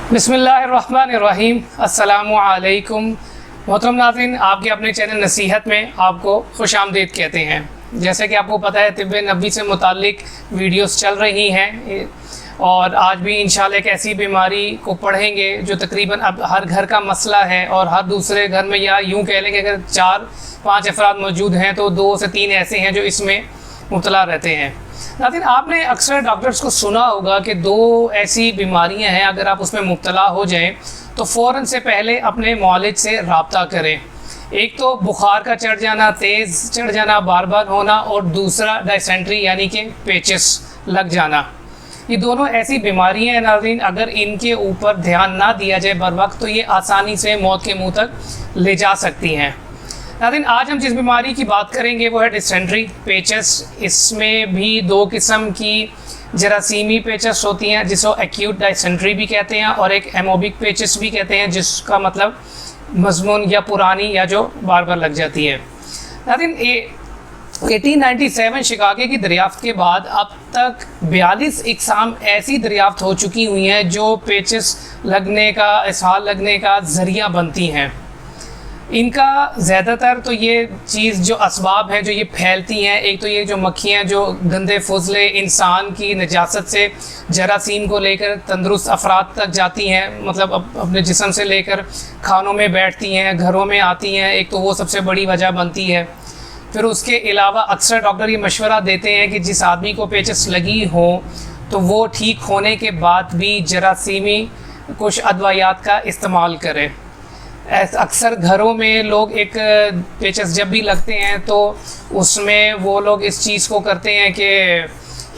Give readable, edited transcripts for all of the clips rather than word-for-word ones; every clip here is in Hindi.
बिस्मिल्लाहिर्रहमानिर्रहीम। अस्सलामुअलैकुम। मोहतरम नाज़रीन, आपके अपने चैनल नसीहत में आपको खुशामदीद कहते हैं। जैसे कि आपको पता है, तिब्बे नबवी से मुतालिक वीडियोस चल रही हैं और आज भी इंशाल्लाह एक ऐसी बीमारी को पढ़ेंगे जो तकरीबन अब हर घर का मसला है और हर दूसरे घर में, या यूँ कह लें कि अगर 4-5 अफराद मौजूद हैं तो 2 से 3 ऐसे हैं जो इसमें मुब्तला रहते हैं। लेकिन आपने अक्सर डॉक्टर्स को सुना होगा कि 2 ऐसी बीमारियां हैं, अगर आप उसमें मुब्तला हो जाएं तो फ़ौरन से पहले अपने मौलिज से रब्ता करें। एक तो बुखार का चढ़ जाना, तेज़ चढ़ जाना, बार बार होना, और दूसरा डायसेंट्री यानी कि पेचिस लग जाना। ये दोनों ऐसी बीमारियां हैं नाज़रीन, अगर इनके ऊपर ध्यान ना दिया जाए बर वक्त तो ये आसानी से मौत के मुँह तक ले जा सकती हैं। नाज़रीन, आज हम जिस बीमारी की बात करेंगे वो है डिसेंट्री पेचस। इसमें भी 2 किस्म की जरासीमी पेचस होती हैं जिसको एक्यूट डिसेंट्री भी कहते हैं, और एक एमोबिक पेचस भी कहते हैं जिसका मतलब मजमून या पुरानी या जो बार बार लग जाती है। नाज़रीन, 1897 शिकागो की दरियाफ्त के बाद अब तक 42 इकसाम ऐसी दरियाफ्त हो चुकी हुई हैं जो पेचस लगने का, इसहाल लगने का ज़रिया बनती हैं। इनका ज़्यादातर तो ये चीज़ जो असबाब हैं जो ये फैलती हैं, एक तो ये जो मक्खियाँ जो गंदे फजले इंसान की नजासत से जरासीम को लेकर तंदुरुस्त अफराद तक जाती हैं, मतलब अपने जिस्म से लेकर खानों में बैठती हैं, घरों में आती हैं, एक तो वो सबसे बड़ी वजह बनती है। फिर उसके अलावा अक्सर डॉक्टर ये मशवरा देते हैं कि जिस आदमी को पेचस लगी हो तो वो ठीक होने के बाद भी जरासीमी कुछ अदवायात का इस्तेमाल करें। अक्सर घरों में लोग एक पेचस जब भी लगते हैं तो उसमें वो लोग इस चीज़ को करते हैं कि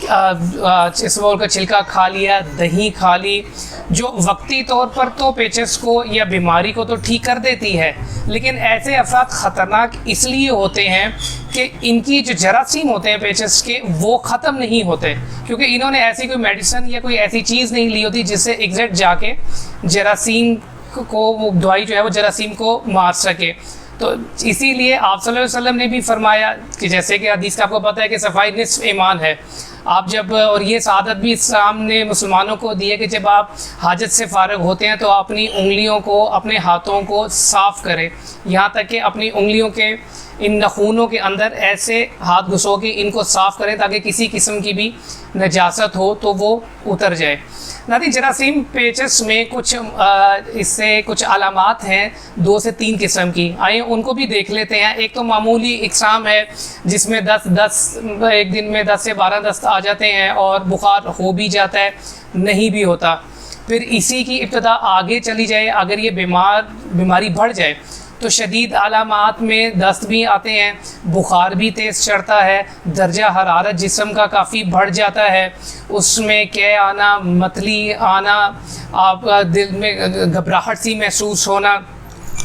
चिसबोल का छिलका खा लिया, दही खा ली, जो वक्ती तौर पर तो पेचस को या बीमारी को तो ठीक कर देती है, लेकिन ऐसे अफराद ख़तरनाक इसलिए होते हैं कि इनकी जो जरासीम होते हैं पेचस के वो ख़त्म नहीं होते, क्योंकि इन्होंने ऐसी कोई मेडिसिन या कोई ऐसी चीज़ नहीं ली होती जिससे एग्जैक्ट जाके जरासीम को वो दवाई जो है वो जरासीम को मार सके। तो इसीलिए आप सल्लल्लाहु अलैहि वसल्लम ने भी फरमाया कि जैसे कि हदीस का आपको पता है कि सफाई निस्फ ईमान है। आप जब, और ये सादत भी इस्लाम ने मुसलमानों को दी है कि जब आप हाजत से फ़ारिग होते हैं तो अपनी उंगलियों को, अपने हाथों को साफ़ करें, यहाँ तक कि अपनी उंगलियों के इन नखूनों के अंदर ऐसे हाथ घुसो के इनको साफ़ करें ताकि किसी किस्म की भी नजासत हो तो वो उतर जाए। नाज़रीन, जरासीम पेचस में कुछ इससे कुछ अलामात हैं 2 से 3 किस्म की, आइए उनको भी देख लेते हैं। एक तो मामूली इकसाम है जिसमें 10 एक दिन में 10 से 12 दस्त आ जाते हैं और बुखार हो भी जाता है, नहीं भी होता। फिर इसी की इब्तदा आगे चली जाए, अगर ये बीमारी बढ़ जाए तो शदीद अलामात में दस्त भी आते हैं, बुखार भी तेज़ चढ़ता है, दर्जा हरारत जिस्म का काफ़ी बढ़ जाता है, उसमें कै आना, मतली आना, आपका दिल में घबराहट सी महसूस होना,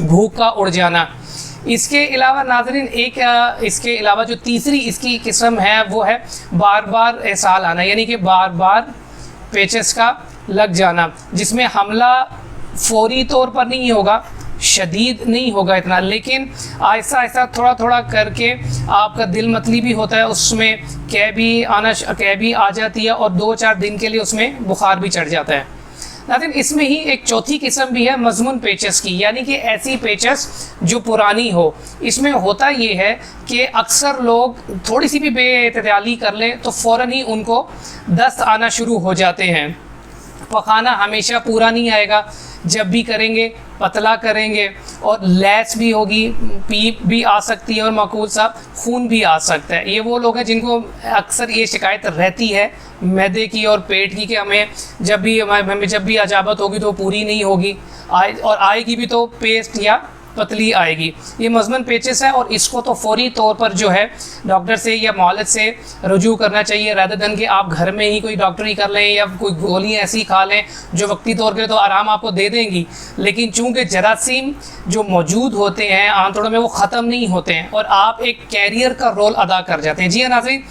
भूख का उड़ जाना। इसके अलावा नाज़रीन इसके अलावा जो तीसरी इसकी किस्म है वो है बार बार इसहाल आना, यानी कि बार बार पेचस का लग जाना, जिसमें हमला फौरी तौर पर नहीं होगा, शदीद नहीं होगा इतना, लेकिन आहिस्ता आहिस्ता थोड़ा थोड़ा करके आपका दिल मतली भी होता है, उसमें कै भी आ जाती है और 2-4 दिन के लिए उसमें बुखार भी चढ़ जाता है। लेकिन इसमें ही एक चौथी किस्म भी है मजमून पेचस की, यानी कि ऐसी पेचस जो पुरानी हो। इसमें होता ये है कि अक्सर लोग थोड़ी सी भी बेएहतियाती कर लें तो फ़ौरन ही उनको दस्त आना शुरू हो जाते हैं। पखाना हमेशा पूरा नहीं आएगा, जब भी करेंगे पतला करेंगे, और लैस भी होगी, पीप भी आ सकती है, और माकूल साहब खून भी आ सकता है। ये वो लोग हैं जिनको अक्सर ये शिकायत रहती है मैदे की और पेट की कि हमें जब भी अजाबत होगी तो पूरी नहीं होगी, और आएगी भी तो पेस्ट या पतली आएगी। ये मजमून पेचस है और इसको तो फौरी तौर पर जो है डॉक्टर से या मौलद से रुजू करना चाहिए, रादर देन कि आप घर में ही कोई डॉक्टरी कर लें या कोई गोलियां ऐसी खा लें जो वक्ती तौर पे तो आराम आपको दे देंगी, लेकिन चूँकि जरासीम जो मौजूद होते हैं आंतड़ों में वो ख़त्म नहीं होते हैं और आप एक कैरियर का रोल अदा कर जाते हैं। जी हाँ नाज़रीन,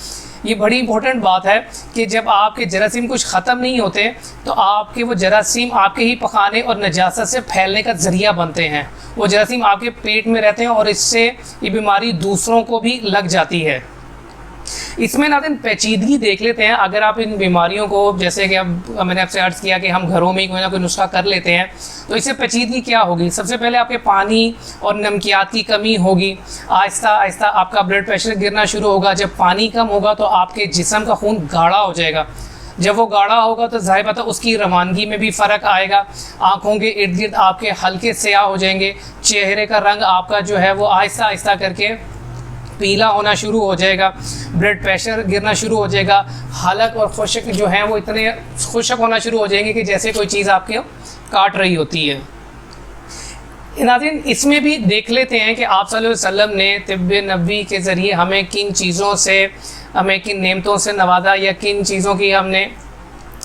ये बड़ी इंपॉर्टेंट बात है कि जब आपके जरासीम कुछ ख़त्म नहीं होते तो आपके वो जरासीम आपके ही पखाने और नजासत से फैलने का ज़रिया बनते हैं। वो जरासीम आपके पेट में रहते हैं और इससे ये बीमारी दूसरों को भी लग जाती है। इसमें नाज़रीन पेचीदगी देख लेते हैं। अगर आप इन बीमारियों को, जैसे कि अब मैंने आपसे अर्ज़ किया कि हम घरों में ही कोई ना कोई नुस्खा कर लेते हैं, तो इससे पेचीदगी क्या होगी? सबसे पहले आपके पानी और नमकियात की कमी होगी। आहिस्ता आहिस्ता आपका ब्लड प्रेशर गिरना शुरू होगा। जब पानी कम होगा तो आपके जिस्म का खून गाढ़ा हो जाएगा। जब वो गाढ़ा होगा तो ज़ाहिर बात है उसकी रवानगी में भी फ़र्क आएगा। आँखों के इर्द गिर्द आपके हल्के स्याह हो जाएंगे। चेहरे का रंग आपका जो है वो आहिस्ता आहिस्ता करके पीला होना शुरू हो जाएगा। ब्लड प्रेशर गिरना शुरू हो जाएगा। हलक और खुशक जो हैं वो इतने खुशक होना शुरू हो जाएंगे कि जैसे कोई चीज़ आपके काट रही होती है। नाज़रीन, इसमें भी देख लेते हैं कि आप सल्लल्लाहु अलैहि वसल्लम ने तिब्ब नबवी के ज़रिए हमें किन चीज़ों से, हमें किन नेमतों से नवाजा या किन चीज़ों की हमने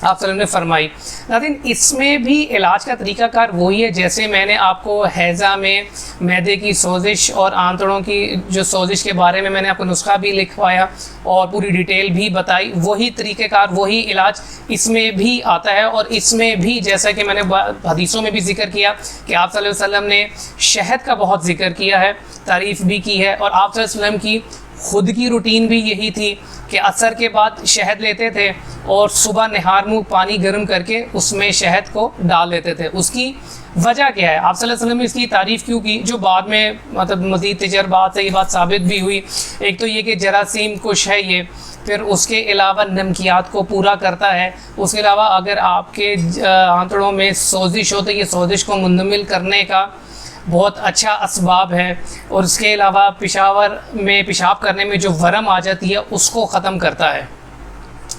आप सल्लल्लाहु ने फरमाई। नाज़रीन, इसमें भी इलाज का तरीक़ाकार वही है जैसे मैंने आपको हैज़ा में मैदे की सोजिश और आंतड़ों की जो सोजिश के बारे में मैंने आपको नुस्खा भी लिखवाया और पूरी डिटेल भी बताई। वही तरीक़ेकार, वही इलाज इसमें भी आता है। और इसमें भी जैसा कि मैंने हदीसों में भी जिक्र किया कि आप सल्लल्लाहु अलैहि वसल्लम ने शहद का बहुत जिक्र किया है, तारीफ़ भी की है। और आप सल्लल्लाहु अलैहि वसल्लम की खुद की रूटीन भी यही थी कि असर के बाद शहद लेते थे और सुबह निहार मुँह पानी गर्म करके उसमें शहद को डाल लेते थे। उसकी वजह क्या है? आप सल्लल्लाहु अलैहि वसल्लम ने इसकी तारीफ़ क्यों की, जो बाद में मतलब मज़ीद तजर्बात से ये बात साबित भी हुई। एक तो ये कि जरासीम कुश है ये, फिर उसके अलावा नमकियात को पूरा करता है। उसके अलावा अगर आपके आंतड़ों में सोजिश हो तो ये सोजिश को मुंतमिल करने का बहुत अच्छा असबाब है। और उसके अलावा पेशावर में पेशाब करने में जो वरम आ जाती है उसको ख़त्म करता है।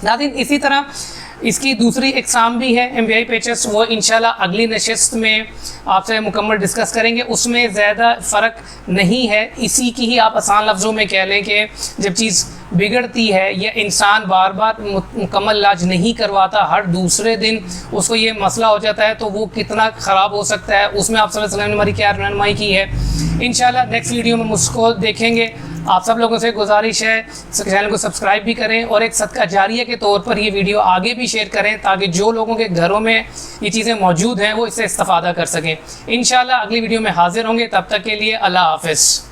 नाज़रीन, इसी तरह इसकी दूसरी इकसाम भी है एमवीआई पेचेस, वो इंशाल्लाह अगली नशिस्त में आपसे मुकम्मल डिस्कस करेंगे। उसमें ज़्यादा फ़र्क नहीं है, इसी की ही आप आसान लफ्ज़ों में कह लें कि जब चीज़ बिगड़ती है या इंसान बार बार मुकम्मल इलाज नहीं करवाता, हर दूसरे दिन उसको ये मसला हो जाता है, तो वो कितना ख़राब हो सकता है। उसमें आप सल्लल्लाहु अलैहि वसल्लम ने हमारी क्या रहनुमाई की है। इंशाल्लाह नेक्स्ट वीडियो में उसको देखेंगे। आप सब लोगों से गुजारिश है चैनल को सब्सक्राइब भी करें और एक सदका जारिया के तौर पर ये वीडियो आगे भी शेयर करें ताकि जो लोगों के घरों में ये चीज़ें मौजूद हैं वो इससे इस्तेफ़ादा कर सकें। इंशाल्लाह अगली वीडियो में हाजिर होंगे, तब तक के लिए अल्लाह हाफ़िज़।